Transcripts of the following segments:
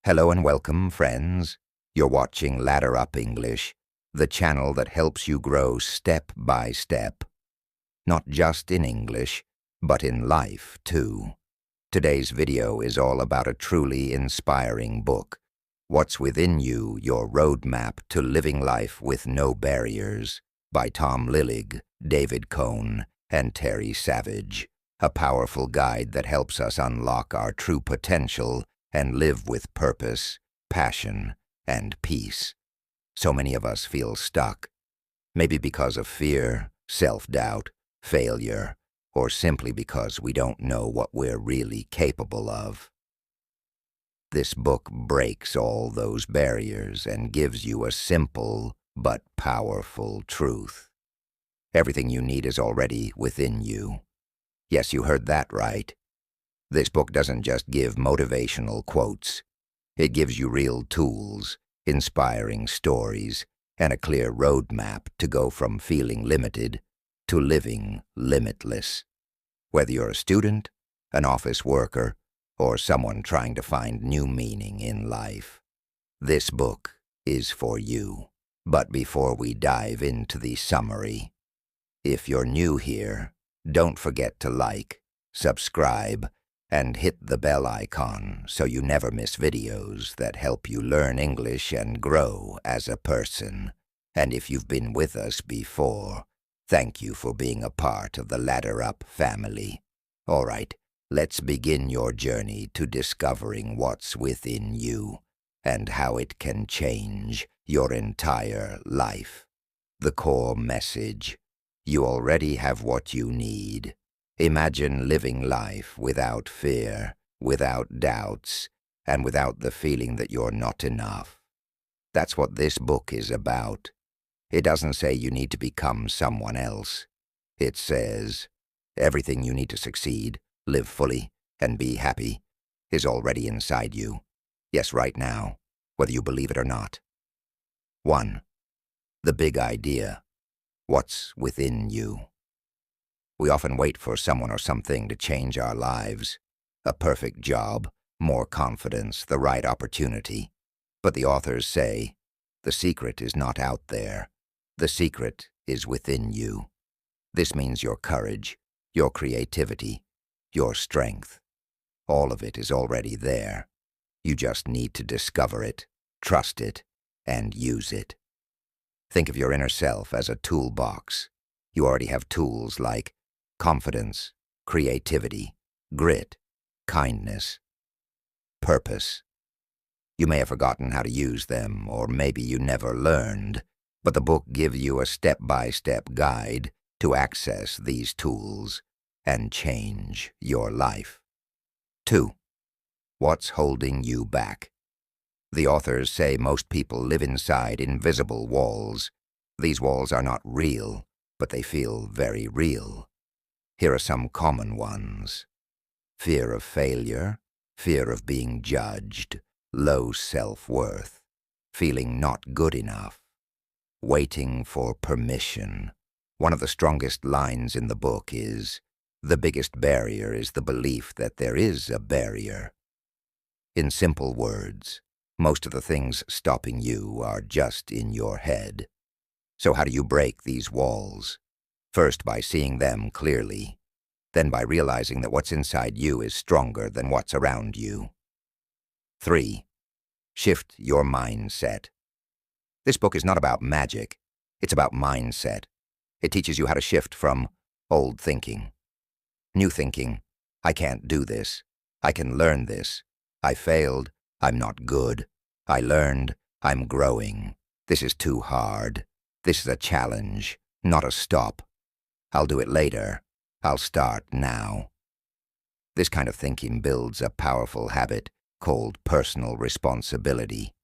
Hello and welcome, friends. You're watching Ladder Up English, the channel that helps you grow step by step. Not just in English, but in life, too. Today's video is all about a truly inspiring book, What's Within You, Your Roadmap to Living Life with No Barriers, by Tom Lillig, David Cohn, and Terry Savage. A powerful guide that helps us unlock our true potential and live with purpose, passion, and peace. So many of us feel stuck, maybe because of fear, self-doubt, failure, or simply because we don't know what we're really capable of. This book breaks all those barriers and gives you a simple but powerful truth. Everything you need is already within you. Yes, you heard that right. This book doesn't just give motivational quotes. It gives you real tools, inspiring stories, and a clear roadmap to go from feeling limited to living limitless. Whether you're a student, an office worker, or someone trying to find new meaning in life, this book is for you. But before we dive into the summary, if you're new here, don't forget to like, subscribe, and hit the bell icon so you never miss videos that help you learn English and grow as a person. And if you've been with us before, thank you for being a part of the Ladder Up family. All right, let's begin your journey to discovering what's within you and how it can change your entire life. The core message: you already have what you need. Imagine living life without fear, without doubts, and without the feeling that you're not enough. That's what this book is about. It doesn't say you need to become someone else. It says everything you need to succeed, live fully, and be happy is already inside you. Yes, right now, whether you believe it or not. 1. The big idea. What's within you? We often wait for someone or something to change our lives. A perfect job, more confidence, the right opportunity. But the authors say, the secret is not out there. The secret is within you. This means your courage, your creativity, your strength. All of it is already there. You just need to discover it, trust it, and use it. Think of your inner self as a toolbox. You already have tools like confidence, creativity, grit, kindness, purpose. You may have forgotten how to use them, or maybe you never learned, but the book gives you a step-by-step guide to access these tools and change your life. 2. What's holding you back? The authors say most people live inside invisible walls. These walls are not real, but they feel very real. Here are some common ones: fear of failure, fear of being judged, low self-worth, feeling not good enough, waiting for permission. One of the strongest lines in the book is, the biggest barrier is the belief that there is a barrier. In simple words, most of the things stopping you are just in your head. So how do you break these walls? First, by seeing them clearly. Then by realizing that what's inside you is stronger than what's around you. 3. Shift your mindset. This book is not about magic. It's about mindset. It teaches you how to shift from old thinking. New thinking: I can't do this. I can learn this. I failed. I'm not good. I learned. I'm growing. This is too hard. This is a challenge, not a stop. I'll do it later. I'll start now. This kind of thinking builds a powerful habit called personal responsibility.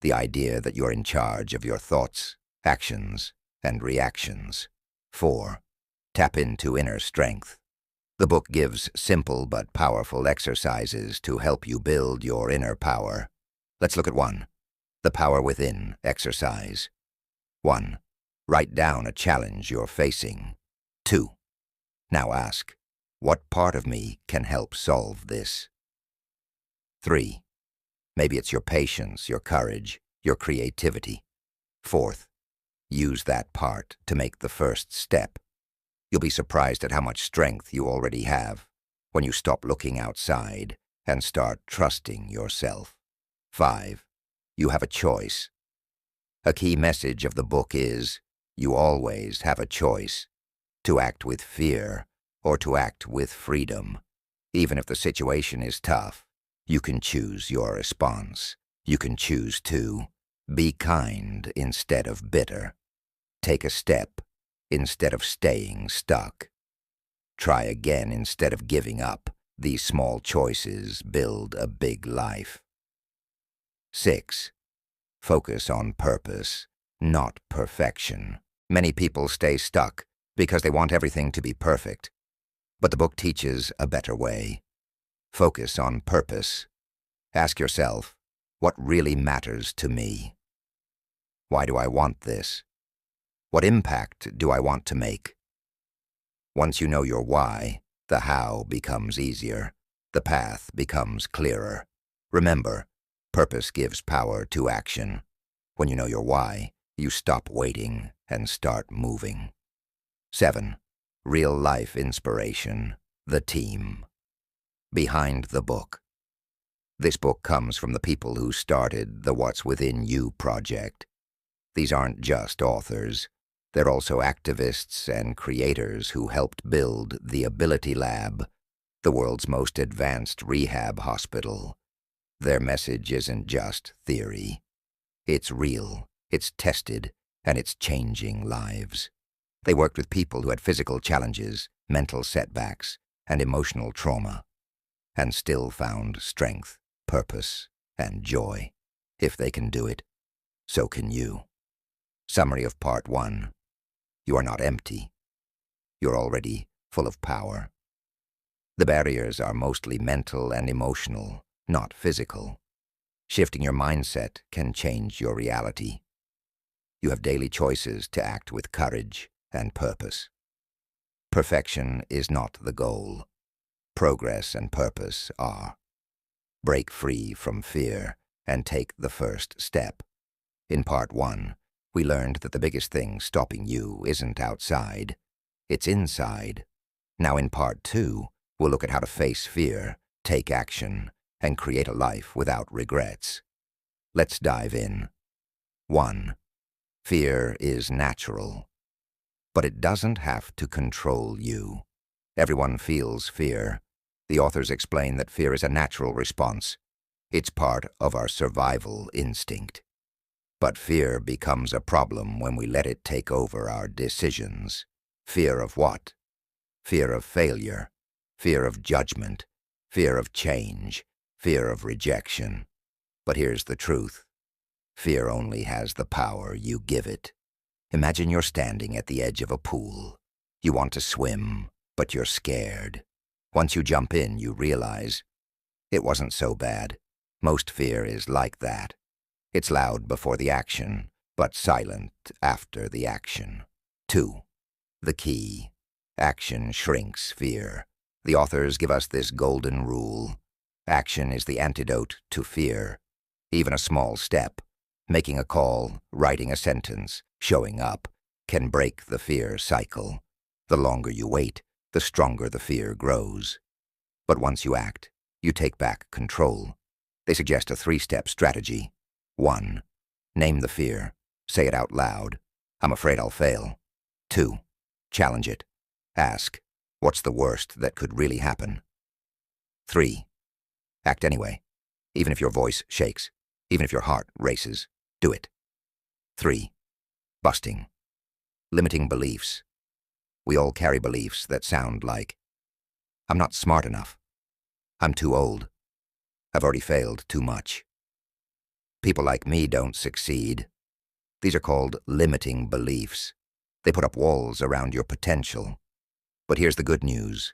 The idea that you're in charge of your thoughts, actions, and reactions. 4. Tap into inner strength. The book gives simple but powerful exercises to help you build your inner power. Let's look at 1. The Power Within exercise. 1. Write down a challenge you're facing. 2. Now ask, what part of me can help solve this? 3. Maybe it's your patience, your courage, your creativity. Fourth, use that part to make the first step. You'll be surprised at how much strength you already have when you stop looking outside and start trusting yourself. 5. You have a choice. A key message of the book is, you always have a choice, to act with fear or to act with freedom. Even if the situation is tough, you can choose your response. You can choose to be kind instead of bitter. Take a step instead of staying stuck. Try again instead of giving up. These small choices build a big life. 6. Focus on purpose, not perfection. Many people stay stuck because they want everything to be perfect. But the book teaches a better way. Focus on purpose. Ask yourself, what really matters to me? Why do I want this? What impact do I want to make? Once you know your why, the how becomes easier. The path becomes clearer. Remember, purpose gives power to action. When you know your why, you stop waiting and start moving. 7. Real-life inspiration, the team. Behind the book. This book comes from the people who started the What's Within You project. These aren't just authors. They're also activists and creators who helped build the Ability Lab, the world's most advanced rehab hospital. Their message isn't just theory. It's real, it's tested, and it's changing lives. They worked with people who had physical challenges, mental setbacks, and emotional trauma, and still found strength, purpose, and joy. If they can do it, so can you. Summary of Part 1. You are not empty. You're already full of power. The barriers are mostly mental and emotional, not physical. Shifting your mindset can change your reality. You have daily choices to act with courage and purpose. Perfection is not the goal. Progress and purpose are. Break free from fear and take the first step. In Part 1, we learned that the biggest thing stopping you isn't outside, it's inside. Now in Part 2, we'll look at how to face fear, take action, and create a life without regrets. Let's dive in. 1. Fear is natural, but it doesn't have to control you. Everyone feels fear. The authors explain that fear is a natural response. It's part of our survival instinct. But fear becomes a problem when we let it take over our decisions. Fear of what? Fear of failure, fear of judgment, fear of change, fear of rejection. But here's the truth. Fear only has the power you give it. Imagine you're standing at the edge of a pool. You want to swim, but you're scared. Once you jump in, you realize it wasn't so bad. Most fear is like that. It's loud before the action, but silent after the action. 2. The key. Action shrinks fear. The authors give us this golden rule. Action is the antidote to fear. Even a small step, making a call, writing a sentence, showing up, can break the fear cycle. The longer you wait, the stronger the fear grows. But once you act, you take back control. They suggest a 3-step strategy. 1. Name the fear. Say it out loud. I'm afraid I'll fail. 2. Challenge it. Ask, what's the worst that could really happen? 3. Act anyway. Even if your voice shakes, even if your heart races, do it. 3. Busting. Limiting beliefs. We all carry beliefs that sound like, I'm not smart enough. I'm too old. I've already failed too much. People like me don't succeed. These are called limiting beliefs. They put up walls around your potential. But here's the good news.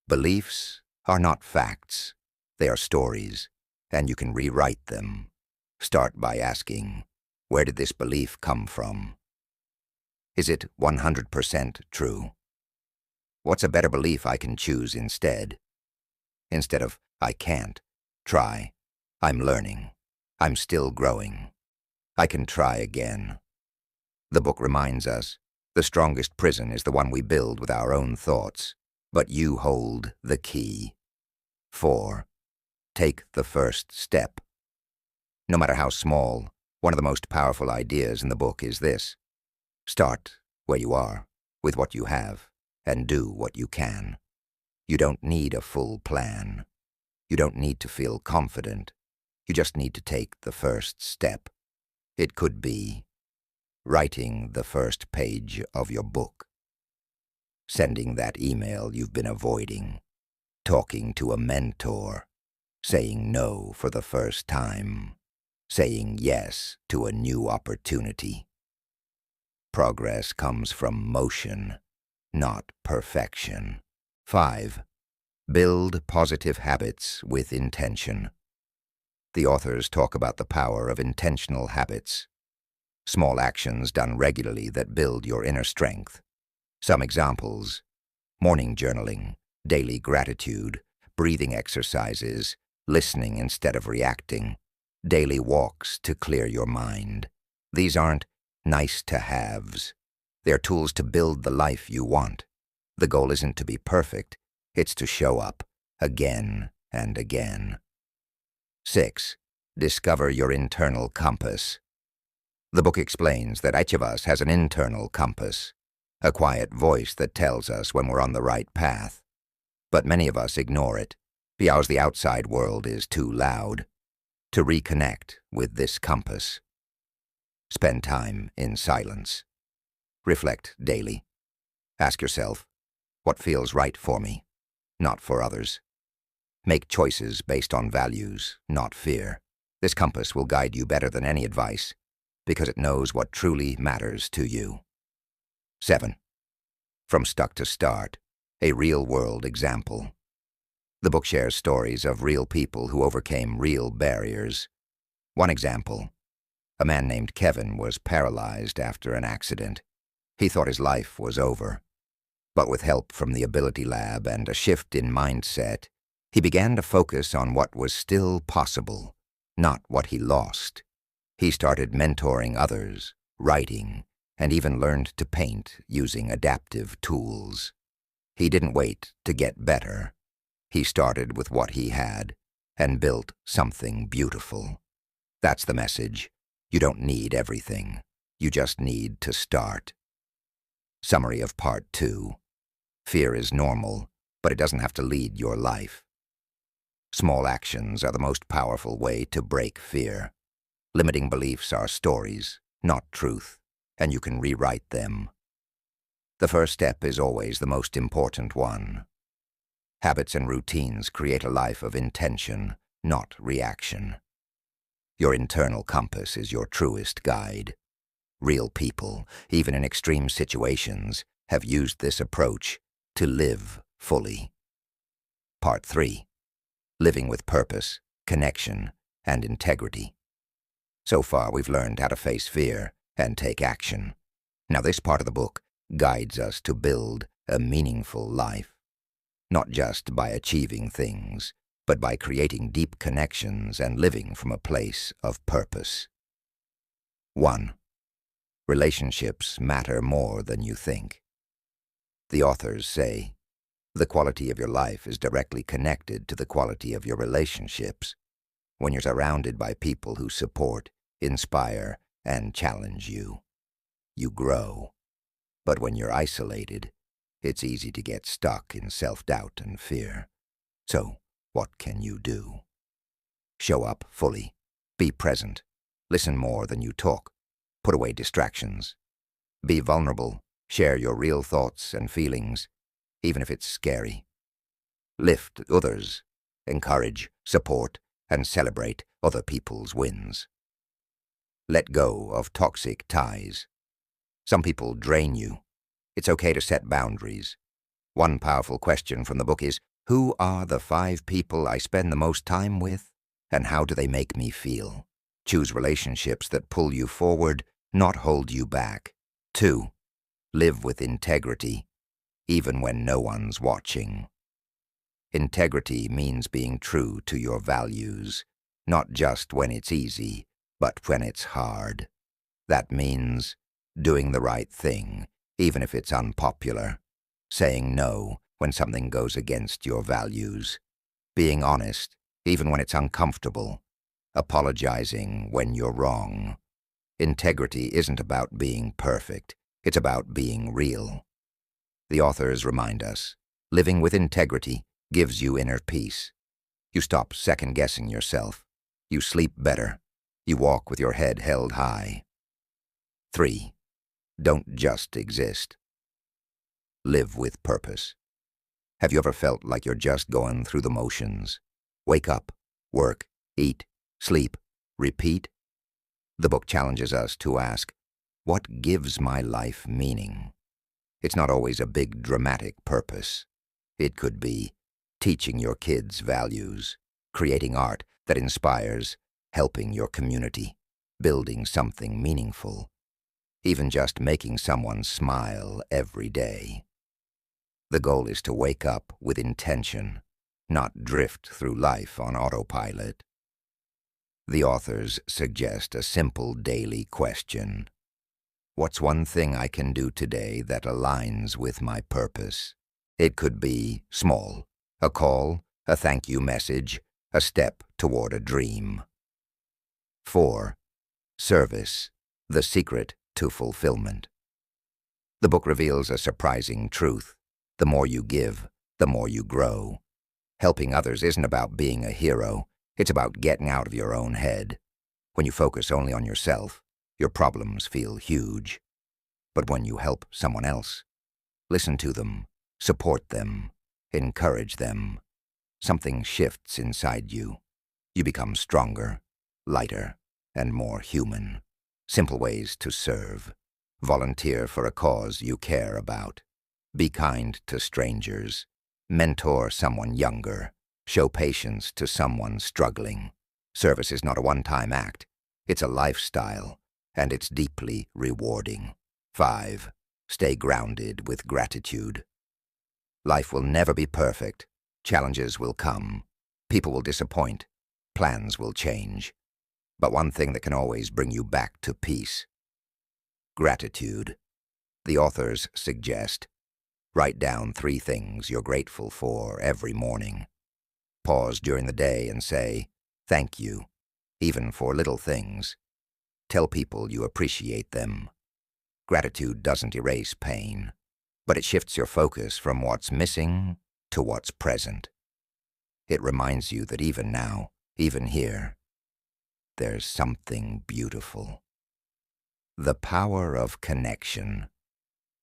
Beliefs are not facts. They are stories, and you can rewrite them. Start by asking, where did this belief come from? Is it 100% true? What's a better belief I can choose instead? Instead of, I can't, try, I'm learning. I'm still growing. I can try again. The book reminds us, the strongest prison is the one we build with our own thoughts, but you hold the key. 4. Take the first step. No matter how small, one of the most powerful ideas in the book is this: start where you are, with what you have, and do what you can. You don't need a full plan. You don't need to feel confident. You just need to take the first step. It could be writing the first page of your book, sending that email you've been avoiding, talking to a mentor, saying no for the first time, saying yes to a new opportunity. Progress comes from motion, not perfection. 5. Build positive habits with intention. The authors talk about the power of intentional habits, small actions done regularly that build your inner strength. Some examples: morning journaling, daily gratitude, breathing exercises, listening instead of reacting, daily walks to clear your mind. These aren't nice-to-haves. They're tools to build the life you want. The goal isn't to be perfect, it's to show up again and again. 6. Discover your internal compass. The book explains that each of us has an internal compass, a quiet voice that tells us when we're on the right path. But many of us ignore it, because the outside world is too loud. To reconnect with this compass, spend time in silence. Reflect daily. Ask yourself, what feels right for me, not for others? Make choices based on values, not fear. This compass will guide you better than any advice, because it knows what truly matters to you. 7. From Stuck to Start, a real-world example. The book shares stories of real people who overcame real barriers. One example: a man named Kevin was paralyzed after an accident. He thought his life was over. But with help from the Ability Lab and a shift in mindset, he began to focus on what was still possible, not what he lost. He started mentoring others, writing, and even learned to paint using adaptive tools. He didn't wait to get better. He started with what he had and built something beautiful. That's the message. You don't need everything. You just need to start. Summary of Part 2. Fear is normal, but it doesn't have to lead your life. Small actions are the most powerful way to break fear. Limiting beliefs are stories, not truth, and you can rewrite them. The first step is always the most important one. Habits and routines create a life of intention, not reaction. Your internal compass is your truest guide. Real people, even in extreme situations, have used this approach to live fully. Part 3. Living with purpose, connection, and integrity. So far, we've learned how to face fear and take action. Now, this part of the book guides us to build a meaningful life, not just by achieving things, but by creating deep connections and living from a place of purpose. 1. Relationships matter more than you think. The authors say, the quality of your life is directly connected to the quality of your relationships. When you're surrounded by people who support, inspire, and challenge you, you grow. But when you're isolated, it's easy to get stuck in self-doubt and fear. So, what can you do? Show up fully. Be present. Listen more than you talk. Put away distractions. Be vulnerable. Share your real thoughts and feelings, even if it's scary. Lift others. Encourage, support, and celebrate other people's wins. Let go of toxic ties. Some people drain you. It's okay to set boundaries. One powerful question from the book is, who are the 5 people I spend the most time with, and how do they make me feel? Choose relationships that pull you forward, not hold you back. 2. Live with integrity, even when no one's watching. Integrity means being true to your values, not just when it's easy, but when it's hard. That means doing the right thing, even if it's unpopular, saying no when something goes against your values, being honest even when it's uncomfortable, apologizing when you're wrong. Integrity isn't about being perfect, it's about being real. The authors remind us, living with integrity gives you inner peace. You stop second-guessing yourself. You sleep better. You walk with your head held high. 3. Don't just exist. Live with purpose. Have you ever felt like you're just going through the motions? Wake up, work, eat, sleep, repeat. The book challenges us to ask, what gives my life meaning? It's not always a big dramatic purpose. It could be teaching your kids values, creating art that inspires, helping your community, building something meaningful, even just making someone smile every day. The goal is to wake up with intention, not drift through life on autopilot. The authors suggest a simple daily question. What's one thing I can do today that aligns with my purpose? It could be small, a call, a thank you message, a step toward a dream. 4. Service, the secret to fulfillment. The book reveals a surprising truth. The more you give, the more you grow. Helping others isn't about being a hero, it's about getting out of your own head. When you focus only on yourself, your problems feel huge. But when you help someone else, listen to them, support them, encourage them, something shifts inside you. You become stronger, lighter, and more human. Simple ways to serve. Volunteer for a cause you care about. Be kind to strangers. Mentor someone younger. Show patience to someone struggling. Service is not a one-time act. It's a lifestyle, and it's deeply rewarding. 5. Stay grounded with gratitude. Life will never be perfect. Challenges will come. People will disappoint. Plans will change. But one thing that can always bring you back to peace. Gratitude. The authors suggest, write down 3 things you're grateful for every morning. Pause during the day and say, thank you, even for little things. Tell people you appreciate them. Gratitude doesn't erase pain, but it shifts your focus from what's missing to what's present. It reminds you that even now, even here, there's something beautiful. The power of connection.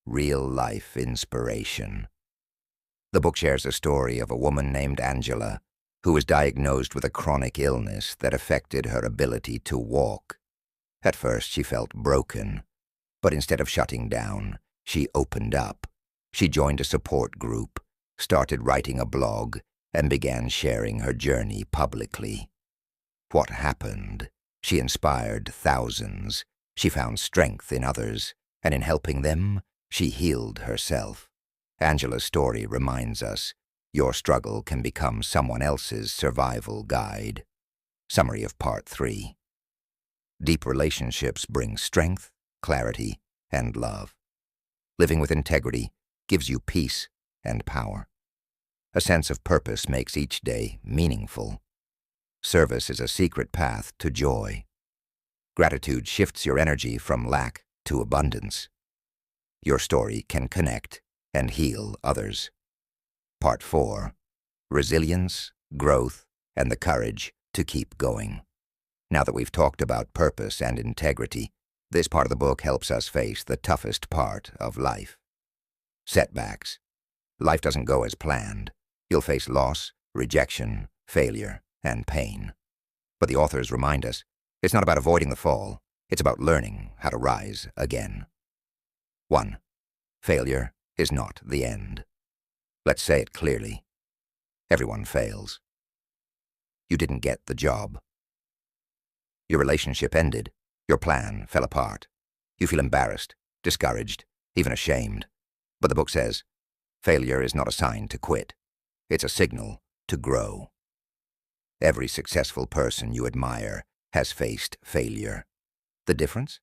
Real-life inspiration. The book shares a story of a woman named Angela who was diagnosed with a chronic illness that affected her ability to walk. At first, she felt broken, but instead of shutting down, she opened up. She joined a support group, started writing a blog, and began sharing her journey publicly. What happened? She inspired thousands. She found strength in others, and in helping them, she healed herself. Angela's story reminds us, your struggle can become someone else's survival guide. Summary of Part 3. Deep relationships bring strength, clarity, and love. Living with integrity gives you peace and power. A sense of purpose makes each day meaningful. Service is a secret path to joy. Gratitude shifts your energy from lack to abundance. Your story can connect and heal others. Part 4. Resilience, growth, and the courage to keep going. Now that we've talked about purpose and integrity, this part of the book helps us face the toughest part of life. Setbacks. Life doesn't go as planned. You'll face loss, rejection, failure, and pain. But the authors remind us, it's not about avoiding the fall, it's about learning how to rise again. 1. Failure is not the end. Let's say it clearly. Everyone fails. You didn't get the job. Your relationship ended. Your plan fell apart. You feel embarrassed, discouraged, even ashamed. But the book says, failure is not a sign to quit. It's a signal to grow. Every successful person you admire has faced failure. The difference?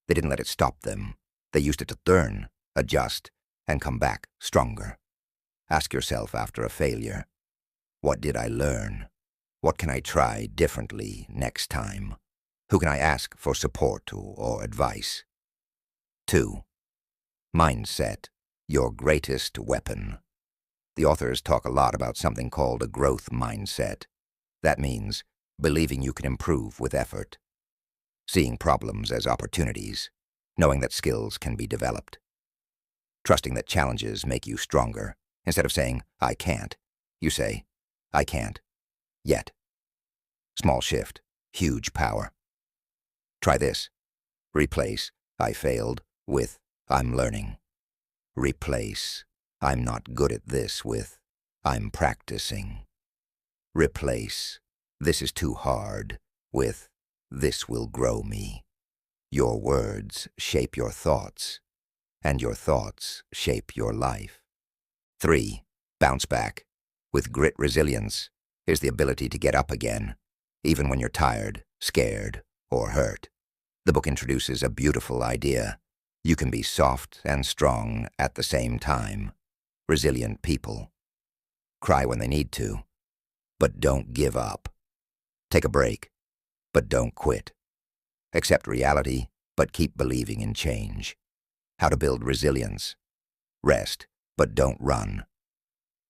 They didn't let it stop them. They used it to learn, adjust, and come back stronger. Ask yourself after a failure, what did I learn? What can I try differently next time? Who can I ask for support or advice? 2. Mindset, your greatest weapon. The authors talk a lot about something called a growth mindset. That means believing you can improve with effort, seeing problems as opportunities, knowing that skills can be developed, trusting that challenges make you stronger. Instead of saying, I can't, you say, I can't, yet. Small shift, huge power. Try this. Replace, I failed, with, I'm learning. Replace, I'm not good at this, with, I'm practicing. Replace, this is too hard, with, this will grow me. Your words shape your thoughts, and your thoughts shape your life. 3. Bounce back. With grit, resilience is the ability to get up again, even when you're tired, scared, or hurt. The book introduces a beautiful idea. You can be soft and strong at the same time. Resilient people cry when they need to, but don't give up. Take a break, but don't quit. Accept reality, but keep believing in change. How to build resilience. Rest, but don't run.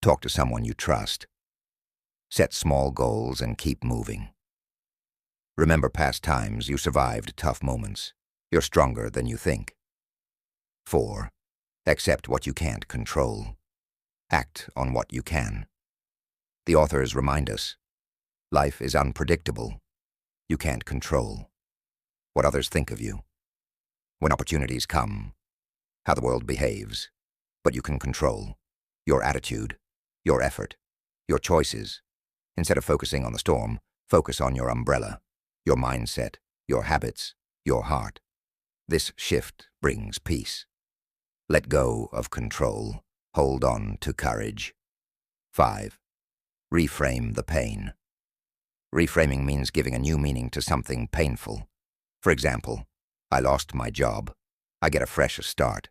Talk to someone you trust. Set small goals and keep moving. Remember past times you survived tough moments. You're stronger than you think. 4. Accept what you can't control. Act on what you can. The authors remind us, life is unpredictable. You can't control what others think of you, when opportunities come, how the world behaves, but you can control your attitude, your effort, your choices. Instead of focusing on the storm, focus on your umbrella, your mindset, your habits, your heart. This shift brings peace. Let go of control. Hold on to courage. 5. Reframe the pain. Reframing means giving a new meaning to something painful. For example, I lost my job. I get a fresh start.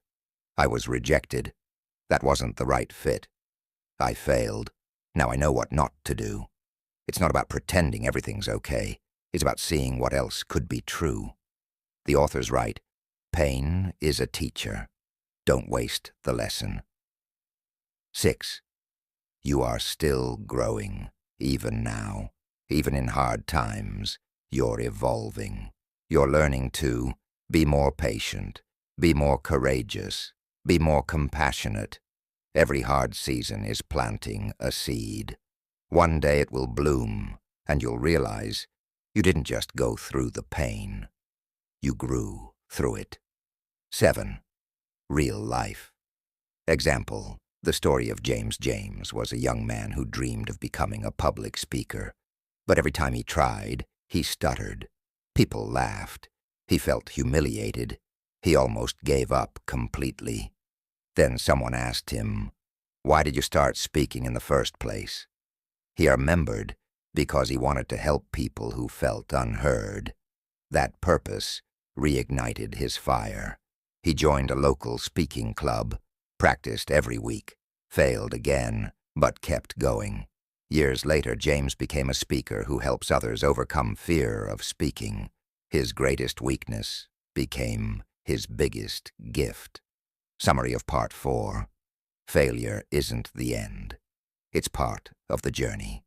I was rejected. That wasn't the right fit. I failed. Now I know what not to do. It's not about pretending everything's okay. It's about seeing what else could be true. The authors write, pain is a teacher. Don't waste the lesson. 6. You are still growing, even now. Even in hard times, you're evolving. You're learning to be more patient, be more courageous, be more compassionate. Every hard season is planting a seed. One day it will bloom, and you'll realize you didn't just go through the pain. You grew through it. 7. Real life. Example, the story of James James was a young man who dreamed of becoming a public speaker. But every time he tried, he stuttered. People laughed. He felt humiliated. He almost gave up completely. Then someone asked him, why did you start speaking in the first place? He remembered because he wanted to help people who felt unheard. That purpose reignited his fire. He joined a local speaking club, practiced every week, failed again, but kept going. Years later, James became a speaker who helps others overcome fear of speaking. His greatest weakness became his biggest gift. Summary of Part 4. Failure isn't the end. It's part of the journey.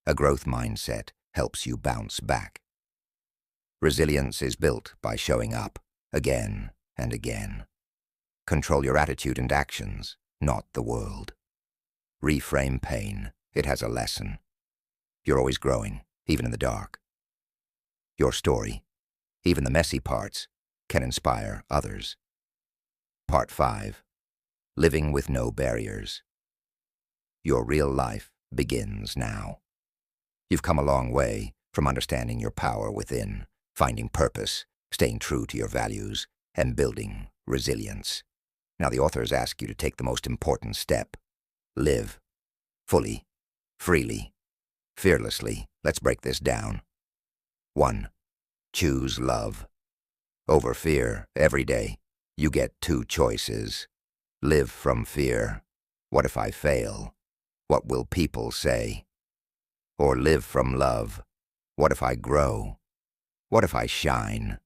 A growth mindset helps you bounce back. Resilience is built by showing up again and again. Control your attitude and actions, not the world. Reframe pain. It has a lesson. You're always growing, even in the dark. Your story, even the messy parts, can inspire others. Part 5. Living with no barriers. Your real life begins now. You've come a long way from understanding your power within, finding purpose, staying true to your values, and building resilience. Now the authors ask you to take the most important step. Live fully, freely, Fearlessly, let's break this down. 1. Choose love. Over fear, every day, you get two choices. Live from fear. What if I fail? What will people say? Or live from love. What if I grow? What if I shine?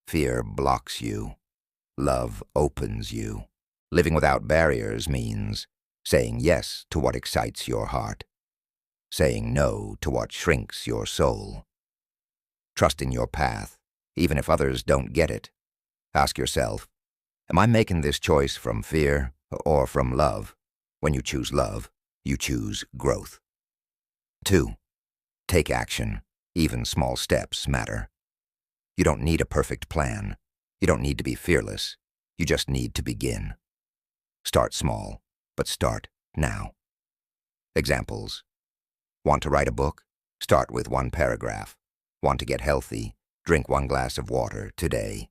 Fear blocks you. Love opens you. Living without barriers means saying yes to what excites your heart, saying no to what shrinks your soul. Trusting your path, even if others don't get it. Ask yourself, am I making this choice from fear or from love? When you choose love, you choose growth. 2. Take action. Even small steps matter. You don't need a perfect plan. You don't need to be fearless. You just need to begin. Start small, but start now. Examples. Want to write a book? Start with 1 paragraph. Want to get healthy? Drink 1 glass of water today.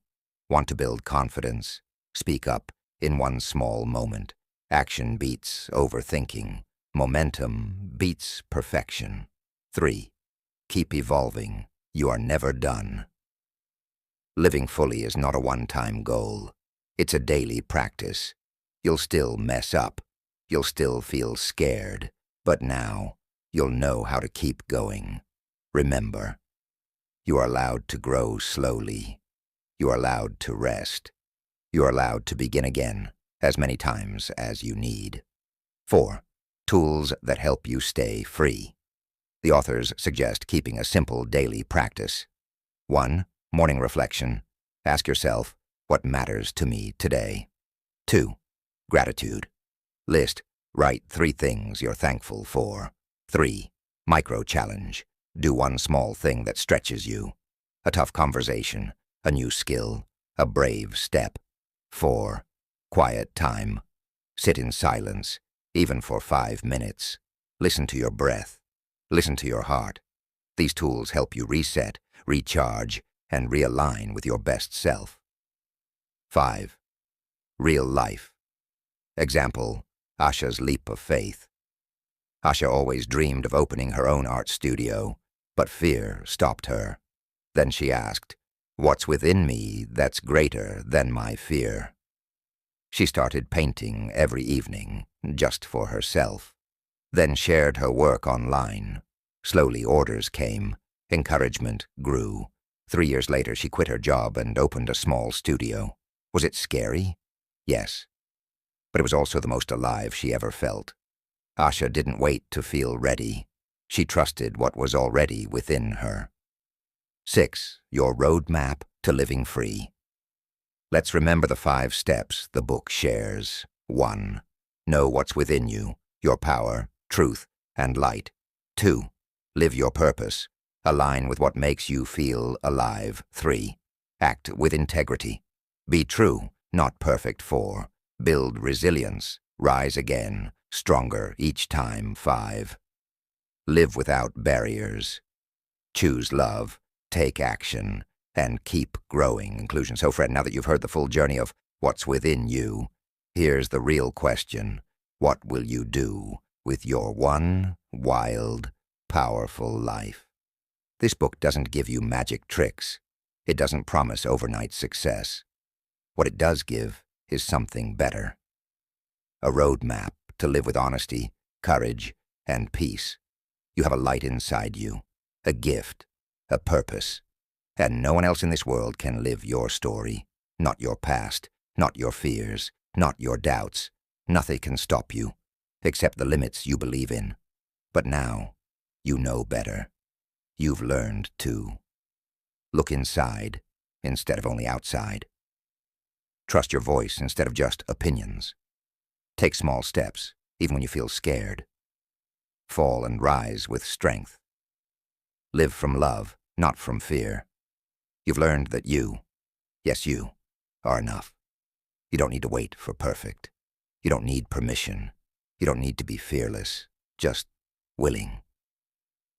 Want to build confidence? Speak up in 1 small moment. Action beats overthinking. Momentum beats perfection. 3. Keep evolving. You are never done. Living fully is not a one-time goal. It's a daily practice. You'll still mess up. You'll still feel scared. But now, you'll know how to keep going. Remember, you are allowed to grow slowly. You are allowed to rest. You are allowed to begin again as many times as you need. 4. Tools that help you stay free. The authors suggest keeping a simple daily practice. 1. Morning reflection. Ask yourself, what matters to me today? 2. Gratitude. Write 3 things you're thankful for. 3. Micro challenge. Do 1 small thing that stretches you. A tough conversation, a new skill, a brave step. 4. Quiet time. Sit in silence, even for 5 minutes. Listen to your breath. Listen to your heart. These tools help you reset, recharge, and realign with your best self. 5. Real life. Example, Asha's leap of faith. Asha always dreamed of opening her own art studio, but fear stopped her. Then she asked, what's within me that's greater than my fear? She started painting every evening, just for herself. Then shared her work online. Slowly orders came. Encouragement grew. 3 years later, she quit her job and opened a small studio. Was it scary? Yes. But it was also the most alive she ever felt. Asha didn't wait to feel ready. She trusted what was already within her. 6. Your roadmap to living free. Let's remember the 5 steps the book shares. 1. Know what's within you, your power, truth, and light. 2. Live your purpose. Align with what makes you feel alive. 3. Act with integrity. Be true, not perfect. 4. Build resilience. Rise again, stronger each time. 5. Live without barriers. Choose love, take action, and keep growing. Inclusion. So, Fred, now that you've heard the full journey of what's within you, here's the real question. What will you do with your one wild, powerful life? This book doesn't give you magic tricks. It doesn't promise overnight success. What it does give is something better. A roadmap to live with honesty, courage, and peace. You have a light inside you, a gift, a purpose, and no one else in this world can live your story, not your past, not your fears, not your doubts. Nothing can stop you, except the limits you believe in. But now, you know better. You've learned to look inside instead of only outside. Trust your voice instead of just opinions. Take small steps, even when you feel scared. Fall and rise with strength. Live from love, not from fear. You've learned that you, yes you, are enough. You don't need to wait for perfect. You don't need permission. You don't need to be fearless, just willing.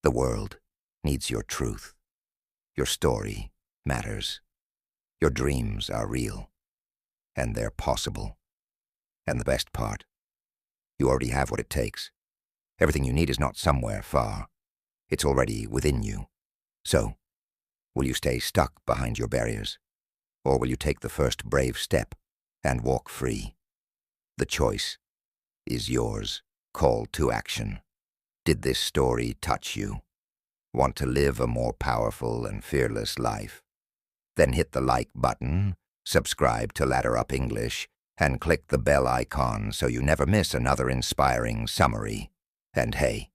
The world needs your truth. Your story matters. Your dreams are real, and they're possible. And the best part, you already have what it takes. Everything you need is not somewhere far. It's already within you. So, will you stay stuck behind your barriers? Or will you take the first brave step and walk free? The choice is yours. Call to action. Did this story touch you? Want to live a more powerful and fearless life? Then hit the like button, subscribe to Ladder Up English, and click the bell icon so you never miss another inspiring summary. And hey,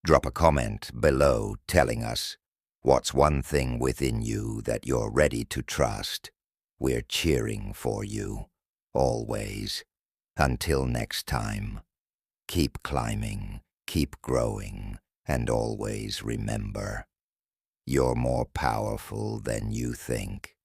drop a comment below telling us what's one thing within you that you're ready to trust. We're cheering for you, always. Until next time, keep climbing, keep growing, and always remember, you're more powerful than you think.